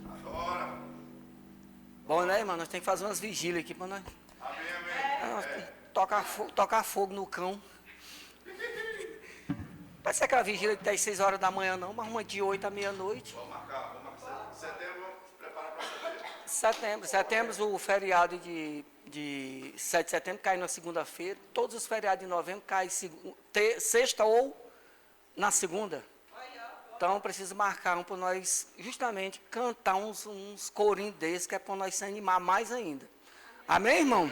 Adora. Bom, né, irmão? Nós temos que fazer umas vigílias aqui para nós. Amém. Tocar fogo no cão. Pode ser aquela vigília que tem 6 horas da manhã, não, mas uma de 8 à meia-noite. Vamos marcar. Setembro, se prepara para setembro. Setembro, o feriado de 7 de setembro cai na segunda-feira. Todos os feriados de novembro caem sexta ou na segunda. Então, preciso marcar para nós, justamente, cantar uns corinhos desses, que é para nós se animar mais ainda. Amém, irmão?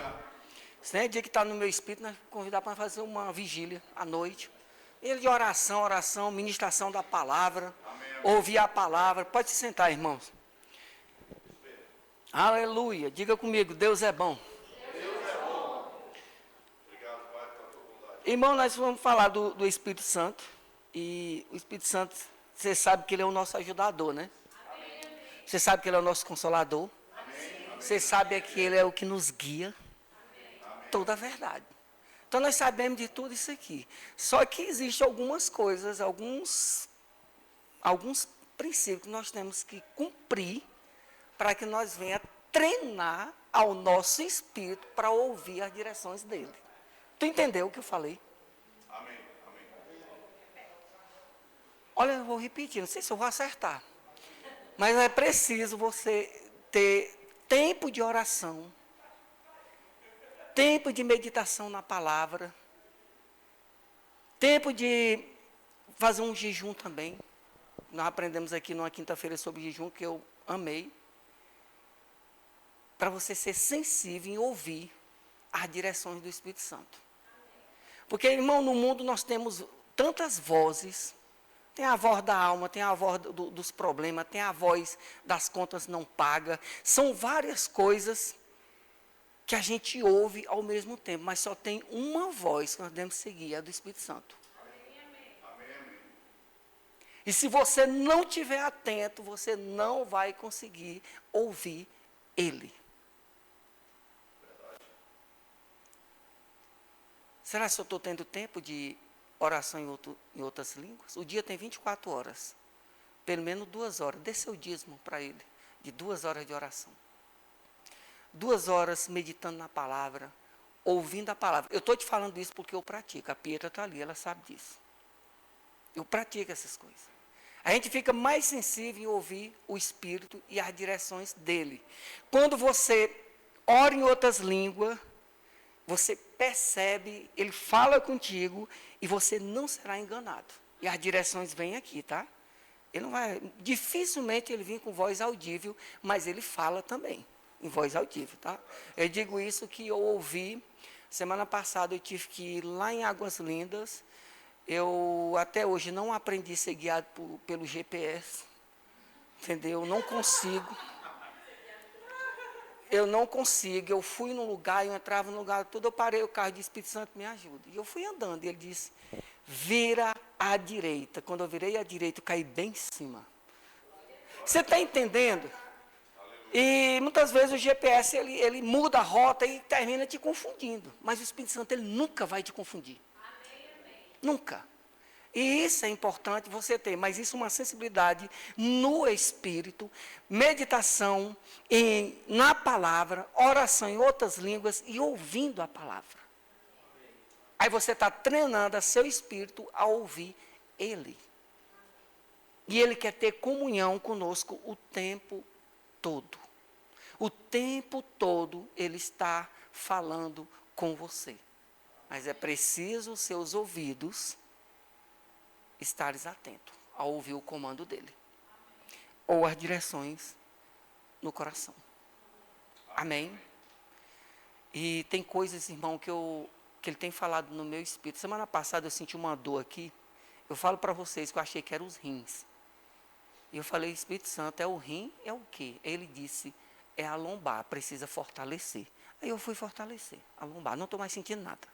Se tem dia que está no meu espírito, nós vamos convidar para fazer uma vigília à noite. Ele de oração, ministração da palavra, ouvir a palavra. Pode se sentar, irmãos. Aleluia. Diga comigo, Deus é bom. Deus é bom. Obrigado, Pai, pela tua bondade. Irmão, nós vamos falar do Espírito Santo. E o Espírito Santo, você sabe que ele é o nosso ajudador, né? Amém. Você sabe que ele é o nosso consolador. Amém. Você sabe que ele é o que nos guia. Amém. Toda a verdade. Então nós sabemos de tudo isso aqui. Só que existem algumas coisas, alguns princípios que nós temos que cumprir para que nós venha treinar ao nosso espírito para ouvir as direções dele. Tu entendeu o que eu falei? Amém. Olha, eu vou repetir, não sei se eu vou acertar. Mas é preciso você ter tempo de oração, tempo de meditação na palavra, tempo de fazer um jejum também. Nós aprendemos aqui numa quinta-feira sobre jejum, que eu amei. Para você ser sensível em ouvir as direções do Espírito Santo. Porque, irmão, no mundo nós temos tantas vozes. Tem a voz da alma, tem a voz dos problemas, tem a voz das contas não pagas. São várias coisas que a gente ouve ao mesmo tempo, mas só tem uma voz que nós devemos seguir, é a do Espírito Santo. Amém. E se você não estiver atento, você não vai conseguir ouvir Ele. Verdade. Será que eu estou tendo tempo de oração em outras línguas? O dia tem 24 horas. Pelo menos 2 horas. Dê seu dízimo para ele. De 2 horas de oração. 2 horas meditando na palavra. Ouvindo a palavra. Eu estou te falando isso porque eu pratico. A Pietra está ali, ela sabe disso. Eu pratico essas coisas. A gente fica mais sensível em ouvir o Espírito e as direções dele. Quando você ora em outras línguas, você percebe, ele fala contigo e você não será enganado. E as direções vêm aqui, tá? Ele não vai, dificilmente ele vem com voz audível, mas ele fala também em voz audível, tá? Eu digo isso que eu ouvi, semana passada eu tive que ir lá em Águas Lindas, eu até hoje não aprendi a ser guiado pelo GPS, entendeu? Eu não consigo. Eu fui num lugar, eu entrava no lugar, tudo, eu parei o carro e disse, Espírito Santo, me ajuda. E eu fui andando, e ele disse, vira à direita. Quando eu virei à direita, eu caí bem em cima. Você está entendendo? E muitas vezes o GPS, ele muda a rota e termina te confundindo. Mas o Espírito Santo, ele nunca vai te confundir. Nunca. E isso é importante você ter, mas isso é uma sensibilidade no Espírito, meditação na palavra, oração em outras línguas e ouvindo a palavra. Aí você está treinando a seu espírito a ouvir Ele. E Ele quer ter comunhão conosco o tempo todo. O tempo todo Ele está falando com você. Mas é preciso os seus ouvidos estares atentos a ouvir o comando dele. Ou as direções no coração. Amém? E tem coisas, irmão, que ele tem falado no meu espírito. Semana passada eu senti uma dor aqui. Eu falo para vocês que eu achei que eram os rins. E eu falei, Espírito Santo, é o rim? É o quê? Ele disse, é a lombar, precisa fortalecer. Aí eu fui fortalecer a lombar, não estou mais sentindo nada.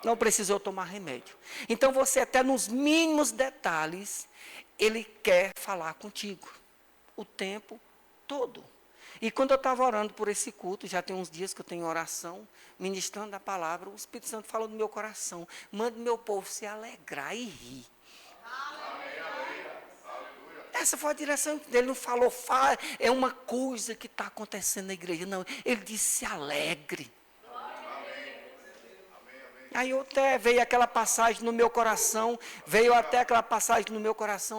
Não precisou tomar remédio. Então você até nos mínimos detalhes, ele quer falar contigo. O tempo todo. E quando eu estava orando por esse culto, já tem uns dias que eu tenho oração, ministrando a palavra, o Espírito Santo falou no meu coração, manda meu povo se alegrar e rir. É Essa foi a direção dele, não falou, é uma coisa que está acontecendo na igreja. Não, ele disse, alegre. Aí até veio aquela passagem no meu coração,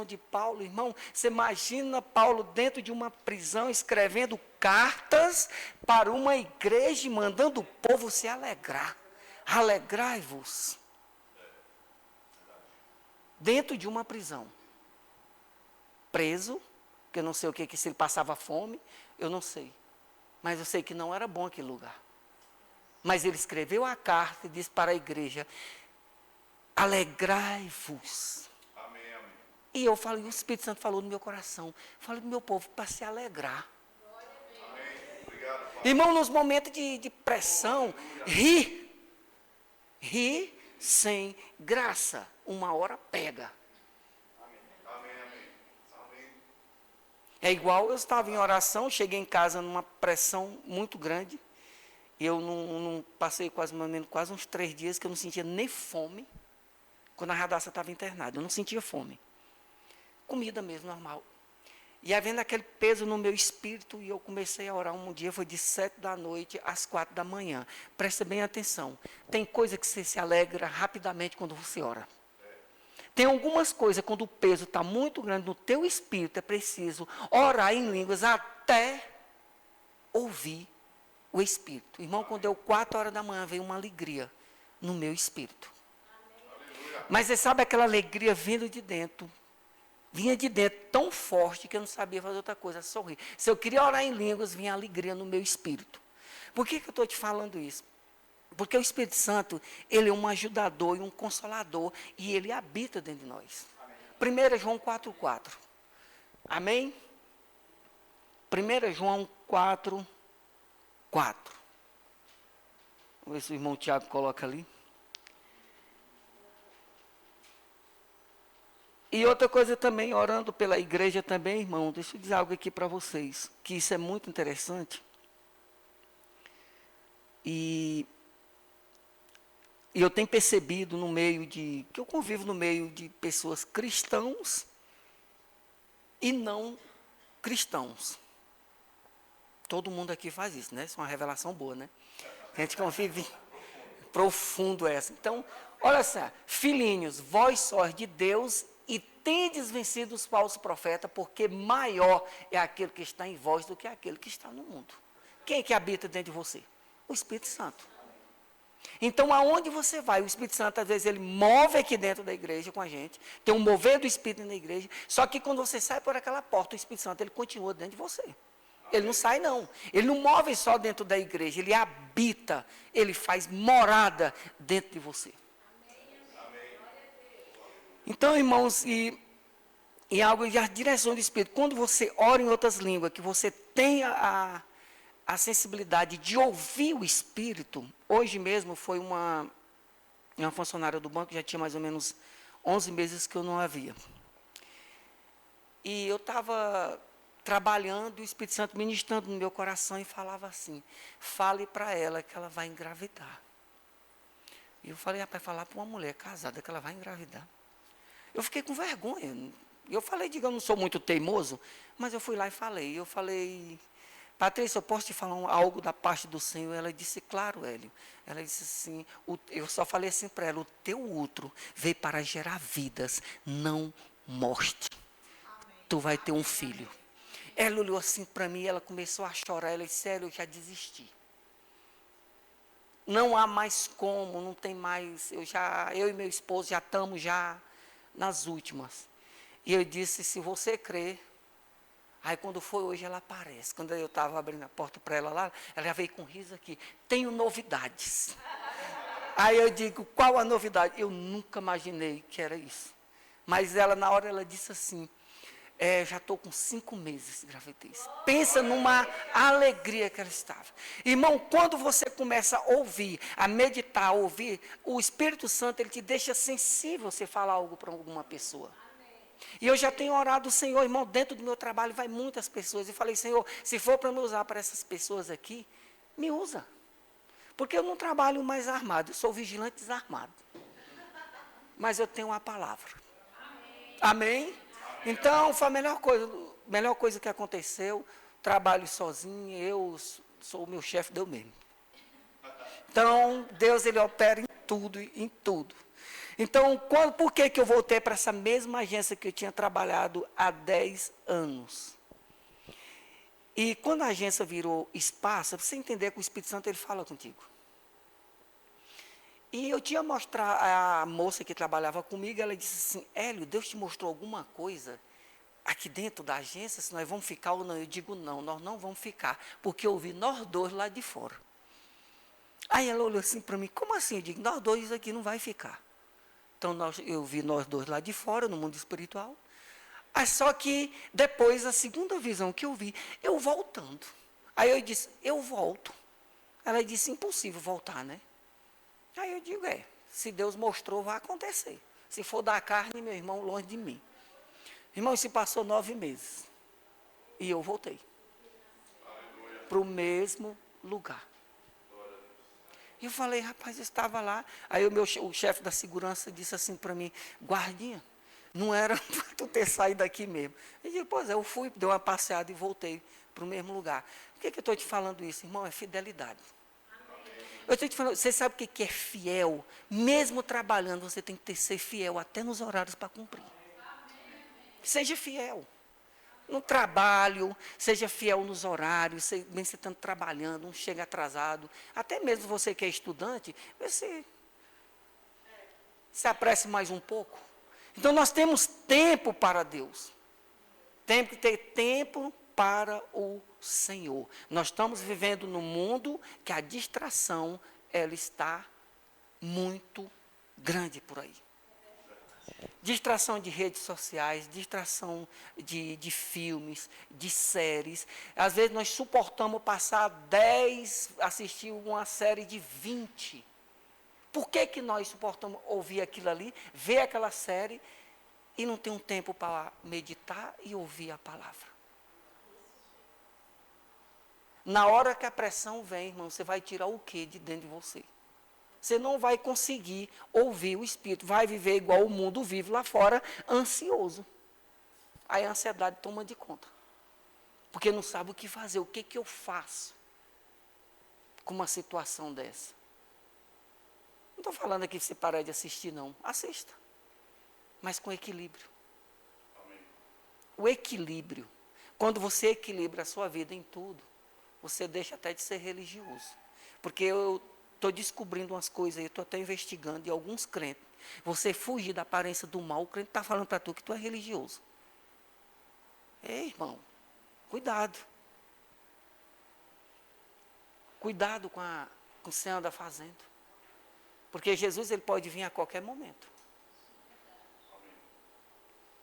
de Paulo, irmão. Você imagina Paulo dentro de uma prisão, escrevendo cartas para uma igreja e mandando o povo se alegrar. Alegrai-vos. Dentro de uma prisão. Preso, que eu não sei o que, se ele passava fome, eu não sei. Mas eu sei que não era bom aquele lugar. Mas ele escreveu a carta e disse para a igreja, alegrai-vos. Amém, amém. E eu falei, o Espírito Santo falou no meu coração, falei do meu povo para se alegrar. Amém. Obrigado, Pai. Irmão, nos momentos de pressão, ri sem graça, uma hora pega. Amém, amém. Amém. É igual, eu estava em oração, cheguei em casa numa pressão muito grande, eu não passei quase uns 3 dias que eu não sentia nem fome, quando a Radassa estava internada, eu não sentia fome. Comida mesmo, normal. E havendo aquele peso no meu espírito, e eu comecei a orar um dia, foi de 7 da noite às 4 da manhã. Presta bem atenção, tem coisa que você se alegra rapidamente quando você ora. Tem algumas coisas, quando o peso está muito grande no teu espírito, é preciso orar em línguas até ouvir o Espírito. Irmão, quando deu 4 horas da manhã, veio uma alegria no meu espírito. Aleluia. Mas você sabe aquela alegria vindo de dentro? Vinha de dentro tão forte que eu não sabia fazer outra coisa, sorrir. Se eu queria orar em línguas, vinha alegria no meu espírito. Por que eu estou te falando isso? Porque o Espírito Santo, ele é um ajudador e um consolador, e ele habita dentro de nós. 1 João 4,4. Amém? 1 João 4,4. Vamos ver se o irmão Tiago coloca ali. E outra coisa também, orando pela igreja também, irmão, deixa eu dizer algo aqui para vocês, que isso é muito interessante. E eu tenho percebido que eu convivo no meio de pessoas cristãos e não cristãos. Todo mundo aqui faz isso, né? Isso é uma revelação boa, né? A gente convive profundo essa. Então, olha só, filhinhos, vós sois de Deus e tendes vencido os falsos profetas, porque maior é aquele que está em vós do que aquele que está no mundo. Quem é que habita dentro de você? O Espírito Santo. Então, aonde você vai, o Espírito Santo, às vezes, ele move aqui dentro da igreja com a gente, tem um mover do Espírito na igreja, só que quando você sai por aquela porta, o Espírito Santo, ele continua dentro de você. Ele não sai, não. Ele não move só dentro da igreja, ele habita, ele faz morada dentro de você. Então, irmãos, e algo de direção do Espírito, quando você ora em outras línguas, que você tem a sensibilidade de ouvir o Espírito, hoje mesmo foi uma funcionária do banco, já tinha mais ou menos 11 meses que eu não a via. E eu estava trabalhando, e o Espírito Santo ministrando no meu coração e falava assim, fale para ela que ela vai engravidar. E eu falei, rapaz, falar para uma mulher casada que ela vai engravidar. Eu fiquei com vergonha. Eu falei, diga, eu não sou muito teimoso, mas eu fui lá e falei. Eu falei, Patrícia, eu posso te falar algo da parte do Senhor? Ela disse, claro, Hélio. Ela disse assim, eu só falei assim para ela, o teu útero veio para gerar vidas, não morte. Amém. Tu vai ter um filho. Ela olhou assim para mim, ela começou a chorar, ela disse, Hélio, eu já desisti. Não há mais como, não tem mais, eu e meu esposo já estamos nas últimas. E eu disse, se você crer, aí quando foi hoje ela aparece. Quando eu estava abrindo a porta para ela lá, ela já veio com riso aqui. Tenho novidades. Aí eu digo, qual a novidade? Eu nunca imaginei que era isso. Mas ela, na hora, ela disse assim, já estou com 5 meses de gravidez. Pensa numa alegria que ela estava. Irmão, quando você começa a ouvir, a meditar, a ouvir, o Espírito Santo, ele te deixa sensível você falar algo para alguma pessoa. E eu já tenho orado, Senhor, irmão, dentro do meu trabalho vai muitas pessoas. E falei, Senhor, se for para me usar para essas pessoas aqui, me usa. Porque eu não trabalho mais armado, eu sou vigilante desarmado. Mas eu tenho uma palavra. Amém? Então, foi a melhor coisa que aconteceu. Trabalho sozinho, eu sou o meu chefe, deu mesmo. Então, Deus, ele opera em tudo, em tudo. Então, por que eu voltei para essa mesma agência que eu tinha trabalhado há 10 anos? E quando a agência virou espaço, você entender que o Espírito Santo, ele fala contigo. E eu tinha mostrado, a moça que trabalhava comigo, ela disse assim, Hélio, Deus te mostrou alguma coisa aqui dentro da agência, se nós vamos ficar ou não? Eu digo, não, nós não vamos ficar, porque eu vi nós dois lá de fora. Aí ela olhou assim para mim, como assim? Eu digo, nós dois aqui não vai ficar. Então, eu vi nós dois lá de fora, no mundo espiritual. Só que, depois, a segunda visão que eu vi, eu voltando. Aí eu disse, eu volto. Ela disse, impossível voltar, né? Aí eu digo, se Deus mostrou, vai acontecer. Se for da carne, meu irmão, longe de mim. Irmão, se passou 9 meses. E eu voltei. Para o mesmo lugar. E eu falei, rapaz, eu estava lá. Aí o chefe da segurança disse assim para mim, guardinha, não era para tu ter saído daqui mesmo. Eu disse, pois é, eu fui, dei uma passeada e voltei para o mesmo lugar. Por que eu estou te falando isso, irmão? É fidelidade. Eu estou te falando, você sabe o que é fiel? Mesmo trabalhando, você tem que ser fiel até nos horários para cumprir. Seja fiel. No trabalho, seja fiel nos horários, mesmo você estando trabalhando, não chega atrasado. Até mesmo você que é estudante, você se apresse mais um pouco. Então nós temos tempo para Deus. Temos que ter tempo para o Senhor. Nós estamos vivendo num mundo que a distração, ela está muito grande por aí. Distração de redes sociais, distração de filmes, de séries. Às vezes nós suportamos passar 10, assistir uma série de 20. Por que nós suportamos ouvir aquilo ali, ver aquela série e não ter um tempo para meditar e ouvir a palavra? Na hora que a pressão vem, irmão, você vai tirar o que de dentro de você? Você não vai conseguir ouvir o Espírito, vai viver igual o mundo vive lá fora, ansioso. Aí a ansiedade toma de conta. Porque não sabe o que fazer, o que eu faço com uma situação dessa. Não estou falando aqui que você parar de assistir, não. Assista. Mas com equilíbrio. O equilíbrio. Quando você equilibra a sua vida em tudo, você deixa até de ser religioso. Porque eu estou descobrindo umas coisas aí, estou até investigando, e alguns crentes, você fugir da aparência do mal, o crente está falando para tu que tu é religioso. Ei, irmão, cuidado. Cuidado com o que você anda fazendo. Porque Jesus, ele pode vir a qualquer momento.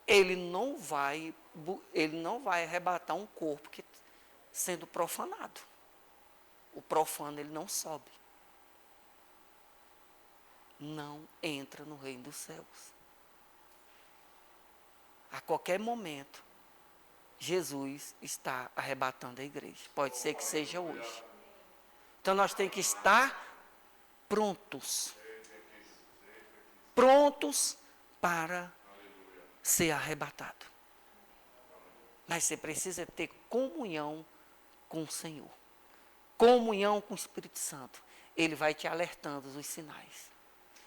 Ele não vai arrebatar um corpo que sendo profanado. O profano, ele não sobe. Não entra no reino dos céus. A qualquer momento, Jesus está arrebatando a igreja. Pode ser que seja hoje. Então nós temos que estar prontos. Prontos para ser arrebatado. Mas você precisa ter comunhão com o Senhor. Comunhão com o Espírito Santo. Ele vai te alertando dos sinais.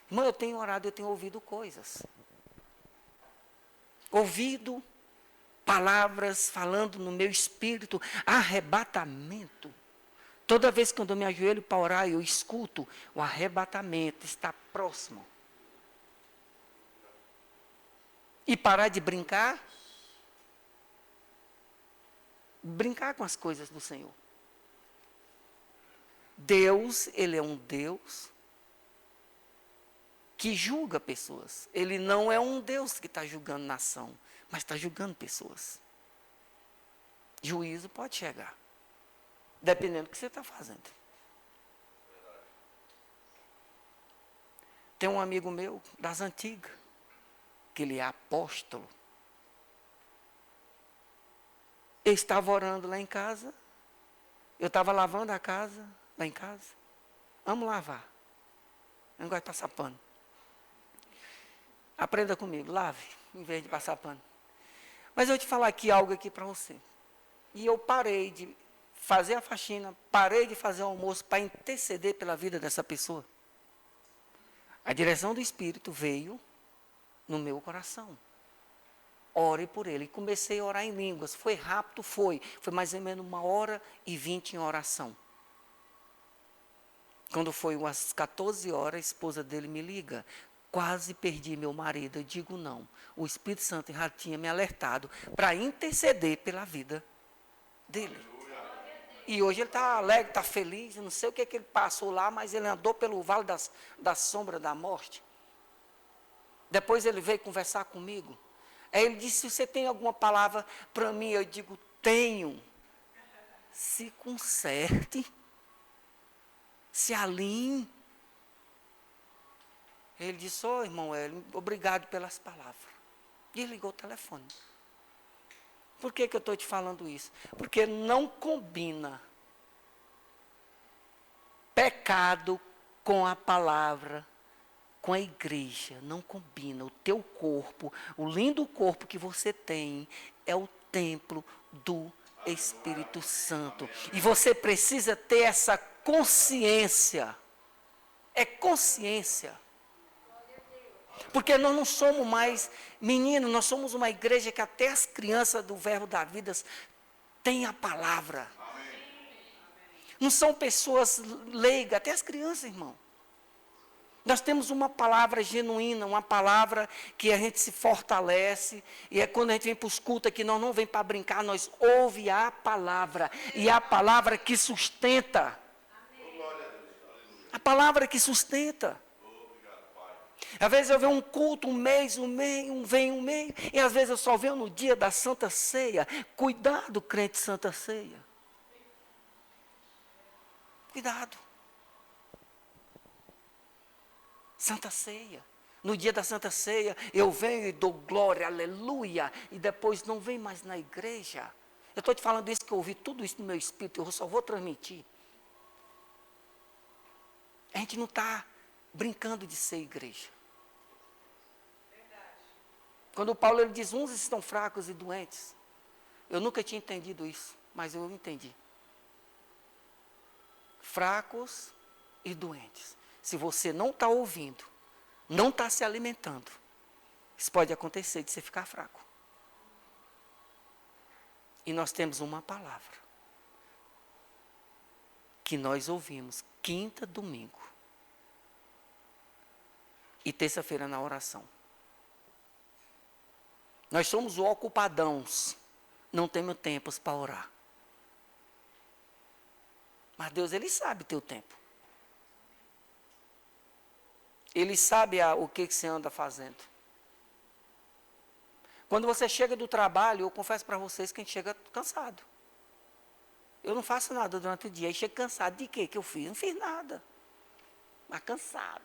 Irmão, eu tenho orado, eu tenho ouvido coisas. Ouvido palavras falando no meu espírito, arrebatamento. Toda vez que eu me ajoelho para orar, eu escuto, o arrebatamento está próximo. E parar de brincar com as coisas do Senhor. Deus, ele é um Deus que julga pessoas. Ele não é um Deus que está julgando nação, mas está julgando pessoas. Juízo pode chegar, dependendo do que você está fazendo. Tem um amigo meu, das antigas, que ele é apóstolo. Eu estava orando lá em casa, eu estava lavando a casa, lá em casa. Amo lavar. Eu não gosto de passar pano. Aprenda comigo, lave, em vez de passar pano. Mas eu vou te falar aqui algo aqui para você. E eu parei de fazer a faxina, parei de fazer o almoço para interceder pela vida dessa pessoa. A direção do Espírito veio no meu coração. Ore por ele. E comecei a orar em línguas. Foi rápido? Foi. Foi mais ou menos 1h20 em oração. Quando foi umas 14 horas, a esposa dele me liga. Quase perdi meu marido. Eu digo não. O Espírito Santo já tinha me alertado para interceder pela vida dele. E hoje ele está alegre, está feliz. Eu não sei o que ele passou lá, mas ele andou pelo vale da sombra da morte. Depois ele veio conversar comigo. Aí ele disse, você tem alguma palavra para mim? Eu digo, tenho. Se conserte. Se alinhe. Ele disse, irmão Hélio, obrigado pelas palavras. E ele ligou o telefone. Por que eu estou te falando isso? Porque não combina pecado com a palavra, com a igreja. Não combina. O teu corpo, o lindo corpo que você tem, é o templo do Espírito Santo. E você precisa ter essa consciência. É consciência. Porque nós não somos mais meninos, nós somos uma igreja que até as crianças do Verbo da Vida têm a palavra. Não são pessoas leigas, até as crianças, irmão. Nós temos uma palavra genuína, uma palavra que a gente se fortalece. E é quando a gente vem para os cultos aqui, nós não vem para brincar, nós ouvimos a palavra. E é a palavra que sustenta. A palavra que sustenta. Às vezes eu venho um culto, um mês, e às vezes eu só venho no dia da Santa Ceia. Cuidado, crente Santa Ceia. Cuidado. Santa Ceia. No dia da Santa Ceia, eu venho e dou glória, aleluia, e depois não venho mais na igreja. Eu estou te falando isso, que eu ouvi tudo isso no meu espírito, eu só vou transmitir. A gente não está brincando de ser igreja. Quando o Paulo ele diz, uns estão fracos e doentes. Eu nunca tinha entendido isso, mas eu entendi. Fracos e doentes. Se você não está ouvindo, não está se alimentando, isso pode acontecer de você ficar fraco. E nós temos uma palavra que nós ouvimos quinta, domingo e terça-feira na oração. Nós somos ocupadãos, não temos tempos para orar. Mas Deus, Ele sabe teu tempo. Ele sabe o que você anda fazendo. Quando você chega do trabalho, eu confesso para vocês que a gente chega cansado. Eu não faço nada durante o dia, aí chego cansado. De quê que eu fiz? Não fiz nada. Mas cansado.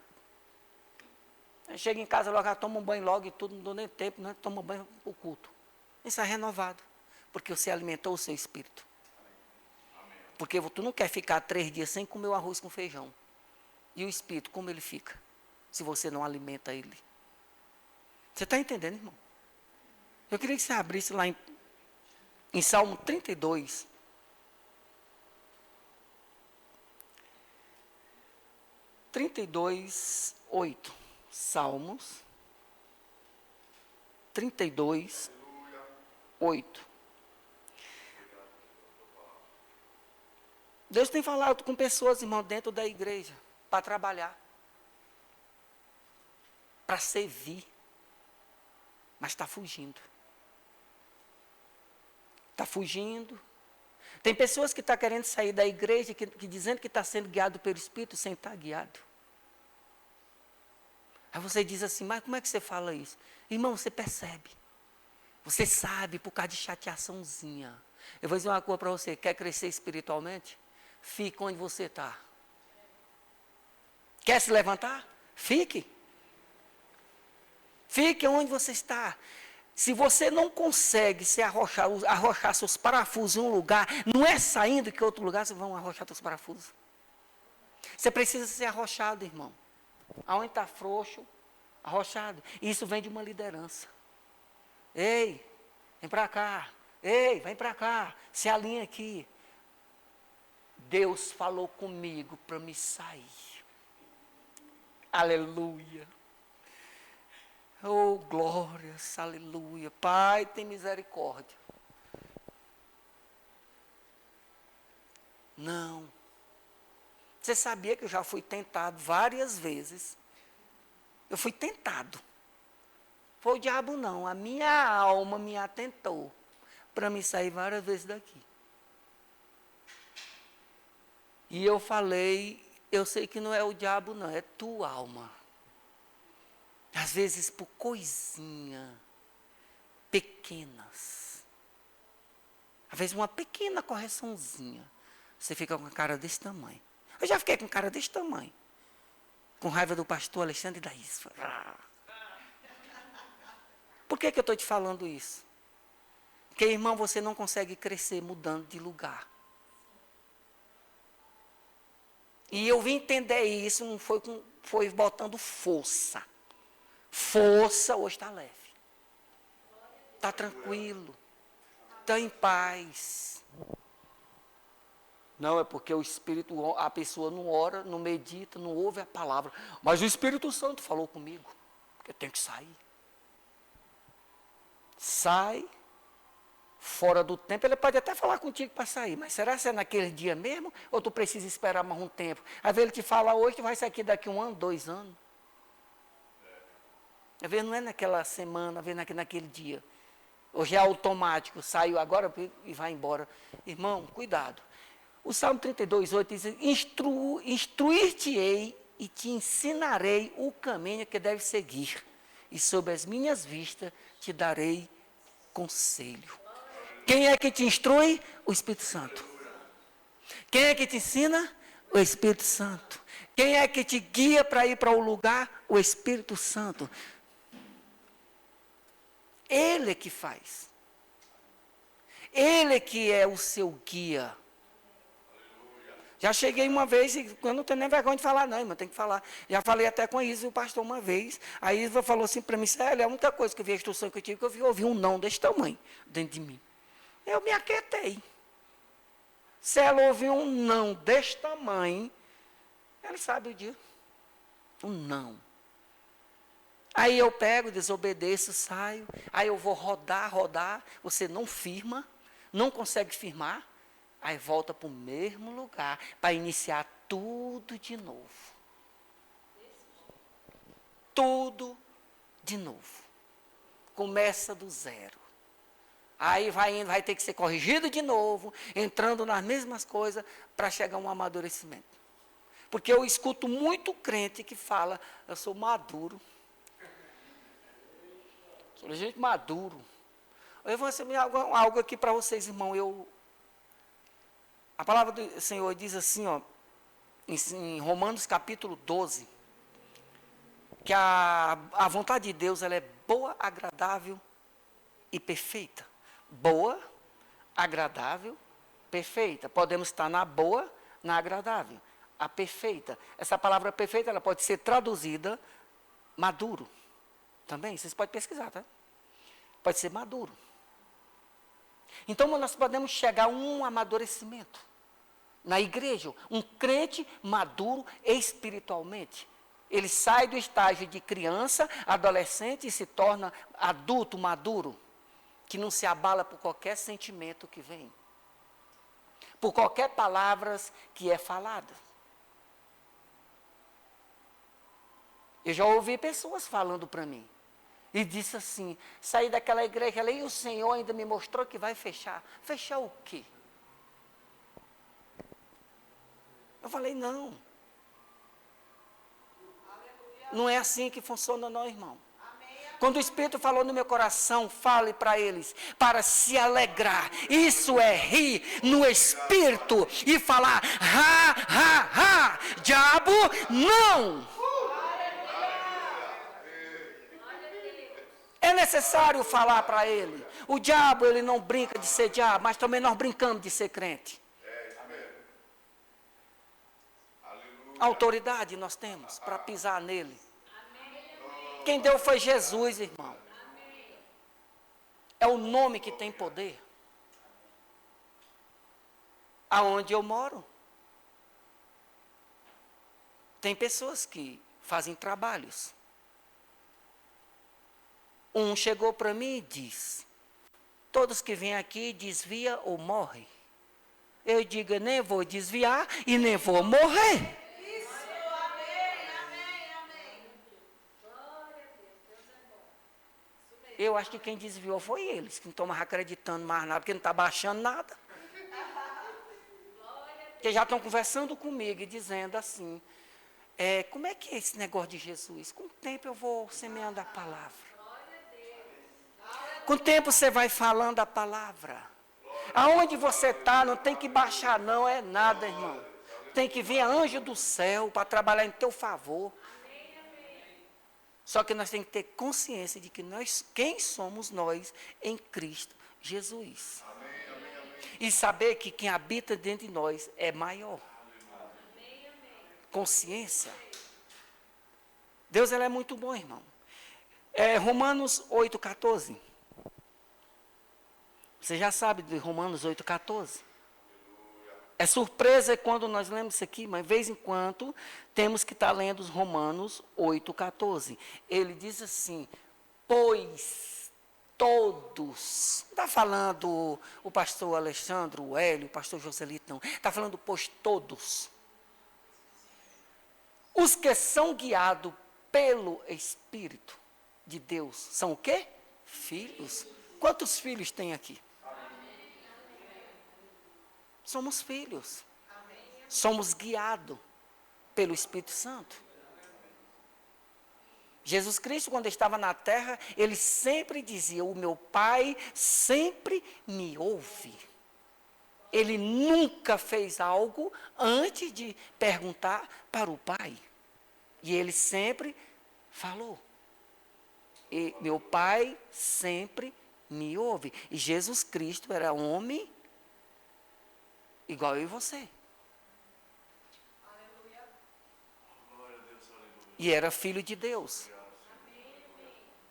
Aí chego em casa, logo tomo um banho logo e tudo, não dou nem tempo, né? Tomo banho para o culto. Isso é renovado, porque você alimentou o seu espírito. Porque tu não quer ficar 3 dias sem comer o arroz com feijão. E o espírito, como ele fica? Se você não alimenta ele. Você está entendendo, irmão? Eu queria que você abrisse lá em Salmo 32. Salmos 32, 8. Deus tem falado com pessoas, irmão, dentro da igreja, para trabalhar, para servir, mas está fugindo. Está fugindo. Tem pessoas que estão querendo sair da igreja, que dizendo que está sendo guiado pelo Espírito, sem estar guiado. Aí você diz assim, mas como é que você fala isso? Irmão, você percebe. Você sabe, por causa de chateaçãozinha. Eu vou dizer uma coisa para você, quer crescer espiritualmente? Fique onde você está. Quer se levantar? Fique. Fique onde você está. Se você não consegue se arrochar seus parafusos em um lugar, não é saindo que outro lugar, vocês vão arrochar seus parafusos. Você precisa ser arrochado, irmão. Aonde está frouxo, arrochado. Isso vem de uma liderança. Ei, Vem para cá. Ei, vem para cá. Se alinha aqui. Deus falou comigo para me sair. Aleluia. Oh, glórias, aleluia. Pai, tem misericórdia. Não. Você sabia que eu já fui tentado várias vezes? Eu fui tentado. Foi o diabo não, a minha alma me atentou para me sair várias vezes daqui. E eu falei, eu sei que não é o diabo não, é tua alma. Às vezes por coisinha pequenas. Às vezes uma pequena correçãozinha. Você fica com a cara desse tamanho. Eu já fiquei com cara desse tamanho. Com raiva do pastor Alexandre da Isfa. Por que eu estou te falando isso? Porque, irmão, você não consegue crescer mudando de lugar. E eu vim entender isso, não foi botando força. Força hoje está leve. Está tranquilo. Está em paz. Não, é porque o Espírito, a pessoa não ora, não medita, não ouve a palavra. Mas o Espírito Santo falou comigo, que eu tenho que sair. Sai, fora do tempo, ele pode até falar contigo para sair, mas será que é naquele dia mesmo? Ou tu precisa esperar mais um tempo? Às vezes ele te fala hoje, tu vai sair aqui daqui 1 ano, 2 anos. Às vezes não é naquela semana, às vezes naquele dia. Hoje é automático, saiu agora e vai embora. Irmão, cuidado. O Salmo 32:8 diz, instruir-te-ei e te ensinarei o caminho que deve seguir. E sob as minhas vistas te darei conselho. Quem é que te instrui? O Espírito Santo. Quem é que te ensina? O Espírito Santo. Quem é que te guia para ir para o lugar? O Espírito Santo. Ele é que faz. Ele é que é o seu guia. Já cheguei uma vez, e eu não tenho nem vergonha de falar, não, irmão, tem que falar. Já falei até com a Isa, o pastor, uma vez. A Isa falou assim para mim, Célia, a única coisa que eu vi, a instrução que eu tive, que eu ouvi um não desse tamanho dentro de mim. Eu me aquietei. Se ela ouviu um não desse tamanho, ela sabe o dia. Um não. Aí eu pego, desobedeço, saio. Aí eu vou rodar. Você não firma, não consegue firmar. Aí volta para o mesmo lugar, para iniciar tudo de novo. Tudo de novo. Começa do zero. Aí vai ter que ser corrigido de novo, entrando nas mesmas coisas, para chegar a um amadurecimento. Porque eu escuto muito crente que fala, eu sou maduro. Sou gente maduro. Eu vou ensinar algo aqui para vocês, irmão. A palavra do Senhor diz assim, ó, em Romanos capítulo 12, que a vontade de Deus ela é boa, agradável e perfeita. Boa, agradável, perfeita. Podemos estar na boa, na agradável. A perfeita. Essa palavra perfeita ela pode ser traduzida maduro. Também, vocês podem pesquisar, tá? Pode ser maduro. Então, nós podemos chegar a um amadurecimento. Na igreja, um crente maduro espiritualmente. Ele sai do estágio de criança, adolescente e se torna adulto maduro, que não se abala por qualquer sentimento que vem, por qualquer palavra que é falada. Eu já ouvi pessoas falando para mim, e disse assim, saí daquela igreja ali e o Senhor ainda me mostrou que vai fechar. Fechar o quê? Eu falei, não. Não é assim que funciona não, irmão. Quando o Espírito falou no meu coração, fale para eles, para se alegrar. Isso é rir no Espírito e falar, diabo, não. É necessário falar para ele. O diabo, ele não brinca de ser diabo, mas também nós brincamos de ser crente. Autoridade nós temos para pisar nele. Quem deu foi Jesus, irmão. É o nome que tem poder. Aonde eu moro, tem pessoas que fazem trabalhos. Um chegou para mim e disse: todos que vêm aqui desvia ou morre. Eu digo: eu nem vou desviar e nem vou morrer. Eu acho que quem desviou foi eles, que não estão mais acreditando mais nada, porque não está baixando nada. Que já estão conversando comigo e dizendo assim: como é que é esse negócio de Jesus? Com o tempo eu vou semeando a palavra. Com o tempo você vai falando a palavra. Aonde você está, não tem que baixar não, é nada, irmão. Tem que vir anjo do céu para trabalhar em teu favor. Só que nós temos que ter consciência de que quem somos nós em Cristo Jesus. E saber que quem habita dentro de nós é maior. Consciência. Deus, ele é muito bom, irmão. Romanos 8,14. Você já sabe de Romanos 8,14. É surpresa quando nós lemos isso aqui, mas de vez em quando temos que estar lendo os Romanos 8,14. Ele diz assim: pois todos. Não está falando o pastor Alexandre, o Hélio, o pastor Joselito, não. Está falando pois todos. Os que são guiados pelo Espírito de Deus são o quê? Filhos. Quantos filhos tem aqui? Somos filhos. Somos guiados pelo Espírito Santo. Jesus Cristo, quando estava na terra, ele sempre dizia: o meu Pai sempre me ouve. Ele nunca fez algo antes de perguntar para o Pai. E ele sempre falou. E meu Pai sempre me ouve. E Jesus Cristo era homem igual eu e você. E era filho de Deus.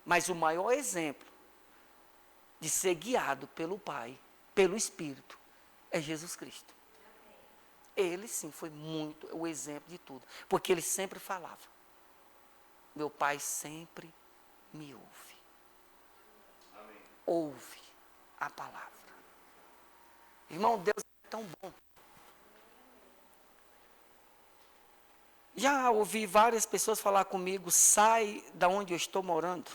Mas o maior exemplo de ser guiado pelo Pai, pelo Espírito, é Jesus Cristo. Ele sim foi muito o exemplo de tudo. Porque ele sempre falava: meu Pai sempre me ouve. Ouve a palavra. Irmão, Deus é tão bom. Já ouvi várias pessoas falar comigo: sai da onde eu estou morando.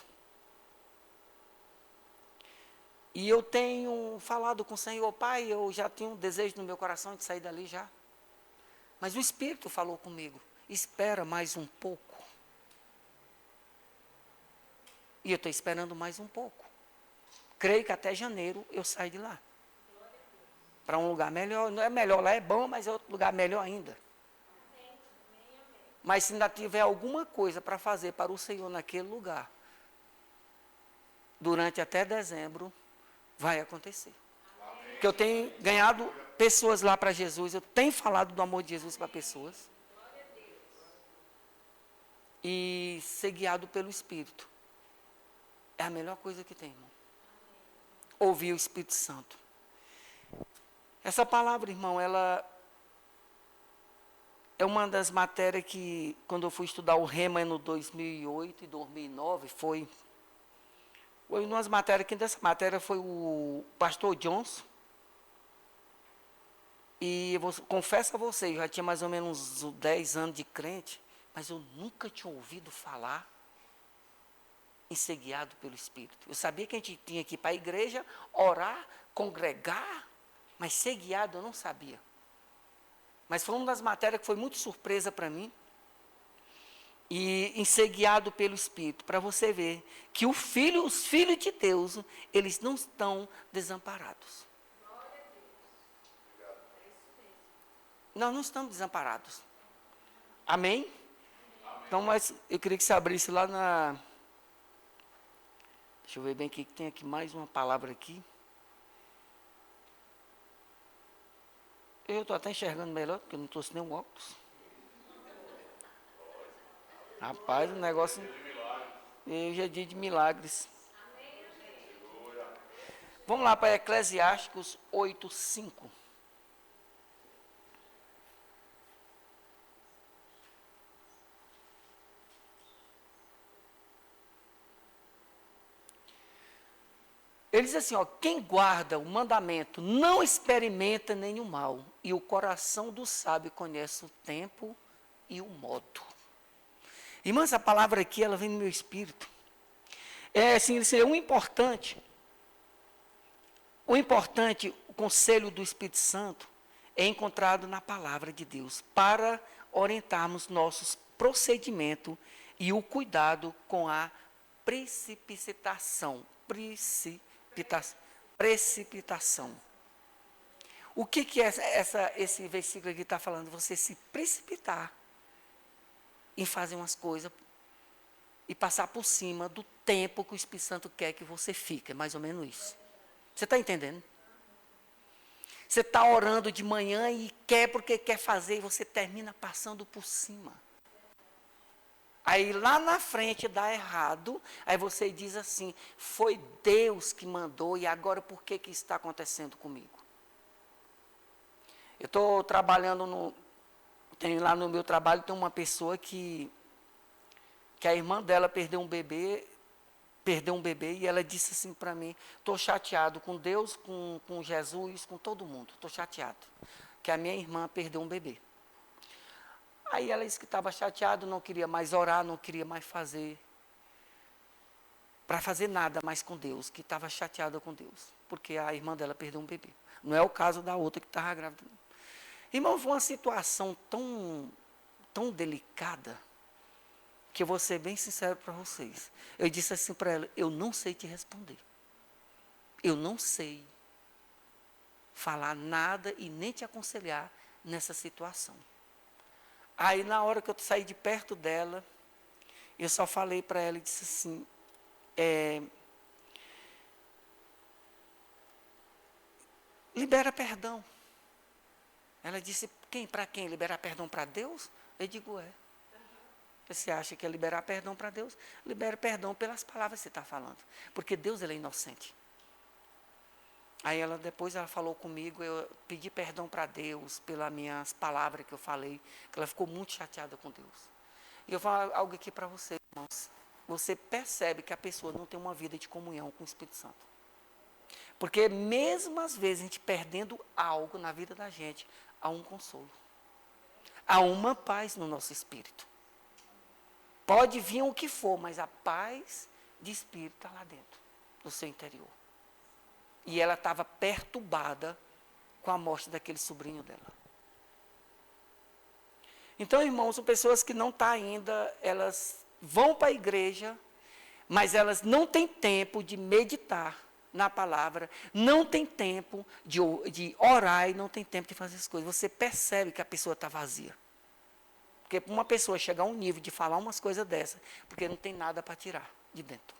E eu tenho falado com o Senhor: Pai, eu já tenho um desejo no meu coração de sair dali já. Mas o Espírito falou comigo: espera mais um pouco. E eu estou esperando mais um pouco. Creio que até janeiro eu saio de lá. Para um lugar melhor. Não é melhor lá, é bom, mas é outro lugar melhor ainda. Mas se ainda tiver alguma coisa para fazer para o Senhor naquele lugar, durante até dezembro, vai acontecer. Porque eu tenho ganhado pessoas lá para Jesus, eu tenho falado do amor de Jesus para pessoas. E ser guiado pelo Espírito é a melhor coisa que tem, irmão. Ouvir o Espírito Santo. Essa palavra, irmão, ela é uma das matérias que, quando eu fui estudar o Rema no 2008 e 2009, foi uma das matérias, que dessa matéria foi o pastor Johnson. E eu confesso a vocês, eu já tinha mais ou menos uns 10 anos de crente, mas eu nunca tinha ouvido falar em ser guiado pelo Espírito. Eu sabia que a gente tinha que ir para a igreja, orar, congregar, mas ser guiado eu não sabia. Mas foi uma das matérias que foi muito surpresa para mim. E em ser guiado pelo Espírito, para você ver que os filhos de Deus, eles não estão desamparados. Nós não estamos desamparados. Amém? Então, mas eu queria que você abrisse lá na... Deixa eu ver bem aqui, que tem aqui mais uma palavra aqui. Eu estou até enxergando melhor, porque eu não trouxe nenhum óculos. Rapaz, o negócio... Hoje é dia de milagres. Vamos lá para Eclesiásticos 8:5. Ele diz assim, ó, quem guarda o mandamento não experimenta nenhum mal, e o coração do sábio conhece o tempo e o modo. Irmã, essa palavra aqui, ela vem no meu espírito. É assim, o importante, o conselho do Espírito Santo é encontrado na palavra de Deus, para orientarmos nossos procedimentos e o cuidado com a precipitação. Precipitação. O que é esse versículo aqui está falando? Você se precipitar em fazer umas coisas e passar por cima do tempo que o Espírito Santo quer que você fique. É mais ou menos isso. Você está entendendo? Você está orando de manhã e quer porque quer fazer e você termina passando por cima. Aí lá na frente dá errado, aí você diz assim, foi Deus que mandou e agora por que está acontecendo comigo? Eu estou trabalhando lá no meu trabalho, tem uma pessoa que a irmã dela perdeu um bebê e ela disse assim para mim, estou chateado com Deus, com Jesus, com todo mundo, estou chateado, que a minha irmã perdeu um bebê. Aí ela disse que estava chateada, não queria mais orar, não queria mais para fazer nada mais com Deus, que estava chateada com Deus, porque a irmã dela perdeu um bebê. Não é o caso da outra que estava grávida. Irmão, foi uma situação tão delicada, que eu vou ser bem sincero para vocês. Eu disse assim para ela, eu não sei te responder. Eu não sei falar nada e nem te aconselhar nessa situação. Aí, na hora que eu saí de perto dela, eu só falei para ela e disse assim, libera perdão. Ela disse, para quem? Liberar perdão para Deus? Eu digo, Você acha que é liberar perdão para Deus? Libera perdão pelas palavras que você está falando. Porque Deus, ele é inocente. Aí depois ela falou comigo, eu pedi perdão para Deus pelas minhas palavras que eu falei, que ela ficou muito chateada com Deus. E eu vou falar algo aqui para vocês, irmãos. Você percebe que a pessoa não tem uma vida de comunhão com o Espírito Santo. Porque mesmo às vezes a gente perdendo algo na vida da gente, há um consolo. Há uma paz no nosso espírito. Pode vir o que for, mas a paz de espírito está lá dentro, no seu interior. E ela estava perturbada com a morte daquele sobrinho dela. Então, irmãos, são pessoas que não estão ainda, elas vão para a igreja, mas elas não têm tempo de meditar na palavra, não tem tempo de orar e não tem tempo de fazer as coisas. Você percebe que a pessoa está vazia. Porque para uma pessoa chegar a um nível de falar umas coisas dessas, porque não tem nada para tirar de dentro.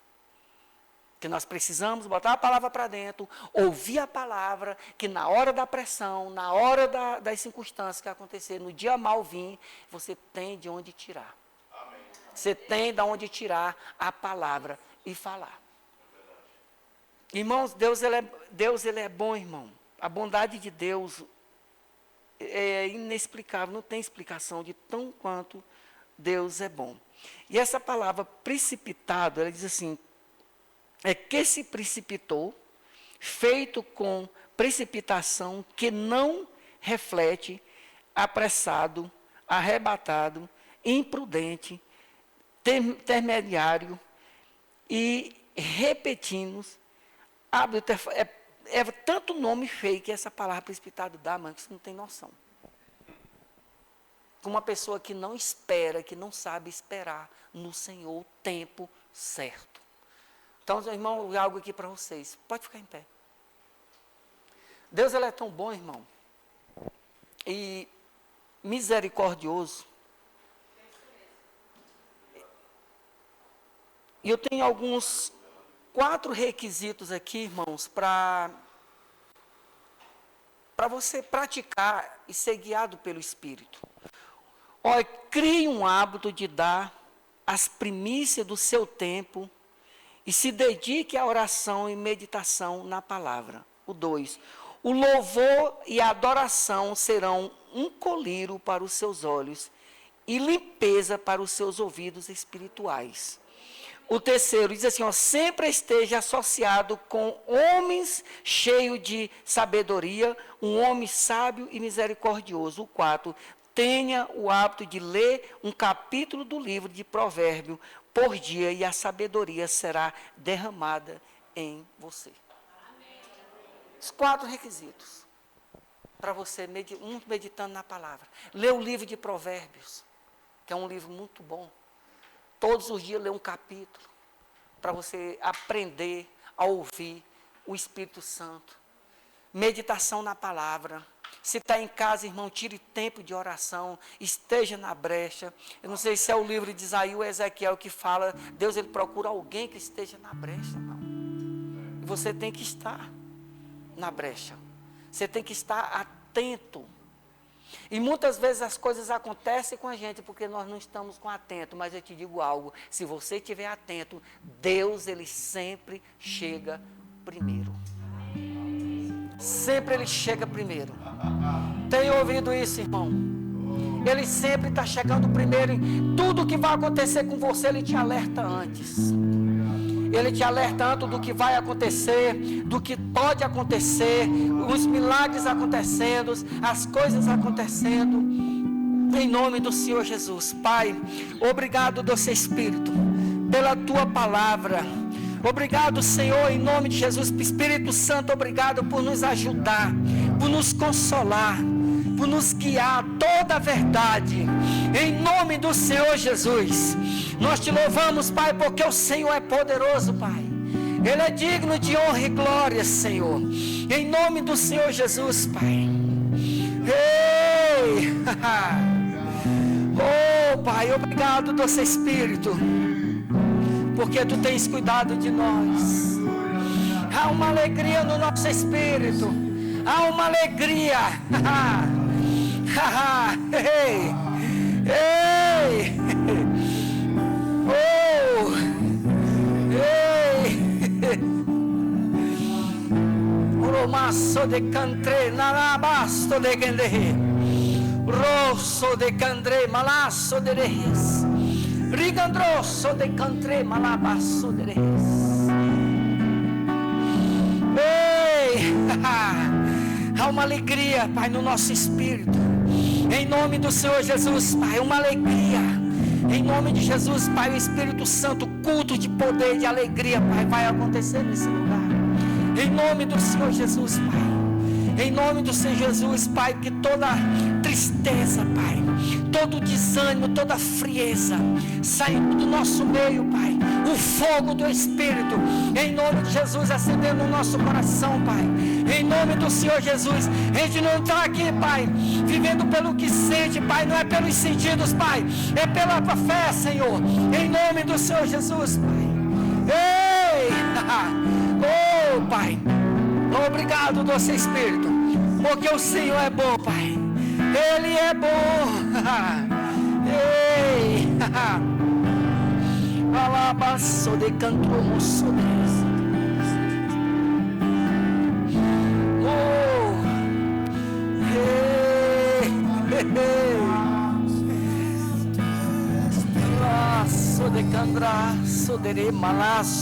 Que nós precisamos botar a palavra para dentro, ouvir a palavra, que na hora da pressão, na hora das circunstâncias que acontecer, no dia mal vir, você tem de onde tirar. Amém. Você tem de onde tirar a palavra e falar. Irmãos, Deus ele é bom, irmão. A bondade de Deus é inexplicável, não tem explicação de tão quanto Deus é bom. E essa palavra precipitado, ela diz assim, que se precipitou, feito com precipitação, que não reflete, apressado, arrebatado, imprudente, intermediário e repetindo. É tanto nome feio que essa palavra precipitado dá, mas você não tem noção. Uma pessoa que não espera, que não sabe esperar no Senhor o tempo certo. Então, irmão, algo aqui para vocês. Pode ficar em pé. Deus, ele é tão bom, irmão. E misericordioso. E eu tenho alguns 4 requisitos aqui, irmãos, para você praticar e ser guiado pelo Espírito. Crie um hábito de dar as primícias do seu tempo e se dedique à oração e meditação na palavra. O 2, o louvor e a adoração serão um colírio para os seus olhos e limpeza para os seus ouvidos espirituais. O 3 diz assim, ó, sempre esteja associado com homens cheios de sabedoria, um homem sábio e misericordioso. O 4, tenha o hábito de ler um capítulo do livro de Provérbio por dia e a sabedoria será derramada em você. Os 4 requisitos para você, meditando na palavra. Lê o livro de Provérbios, que é um livro muito bom. Todos os dias lê um capítulo, para você aprender a ouvir o Espírito Santo. Meditação na palavra. Se está em casa, irmão, tire tempo de oração, esteja na brecha. Eu não sei se é o livro de Isaías ou Ezequiel que fala, Deus ele procura alguém que esteja na brecha, não. E você tem que estar na brecha. Você tem que estar atento. E muitas vezes as coisas acontecem com a gente porque nós não estamos atentos. Mas eu te digo algo, se você estiver atento, Deus ele sempre chega primeiro. Sempre ele chega primeiro. Tem ouvido isso, irmão? Ele sempre está chegando primeiro em tudo que vai acontecer com você, ele te alerta antes. Ele te alerta antes do que vai acontecer, do que pode acontecer, os milagres acontecendo, as coisas acontecendo. Em nome do Senhor Jesus. Pai, obrigado, doce Espírito, pela tua palavra. Obrigado, Senhor, em nome de Jesus. Espírito Santo, obrigado por nos ajudar, por nos consolar, por nos guiar a toda a verdade. Em nome do Senhor Jesus. Nós te louvamos, Pai, porque o Senhor é poderoso, Pai. Ele é digno de honra e glória, Senhor. Em nome do Senhor Jesus, Pai. Ei! Oh, Pai, obrigado, doce Espírito, porque Tu tens cuidado de nós. Há uma alegria no nosso espírito. Há uma alegria. Ei! Ei! Oh! Ei! Romasso de cantre, narabasto de gende. Rosso de candre, malasso de reis. Rigandrosso de cantre, malabasso de reis. Ei! Há uma alegria, Pai, no nosso espírito. Em nome do Senhor Jesus, Pai, uma alegria. Em nome de Jesus, Pai, o Espírito Santo, culto de poder, de alegria, Pai, vai acontecer nesse lugar. Em nome do Senhor Jesus, Pai. Em nome do Senhor Jesus, Pai, que toda tristeza, Pai, todo desânimo, toda frieza, saindo do nosso meio, Pai, o fogo do Espírito, em nome de Jesus, acendendo o nosso coração, Pai, em nome do Senhor Jesus. A gente não está aqui, Pai, vivendo pelo que sente, Pai, não é pelos sentidos, Pai, é pela fé, Senhor, em nome do Senhor Jesus, Pai. Ei! Oh, Pai, obrigado, doce Espírito, porque o Senhor é bom, Pai. Ele é bom. Ei! Alabaço de canto moço. Oh! Ei! Laço de candraço de malaço.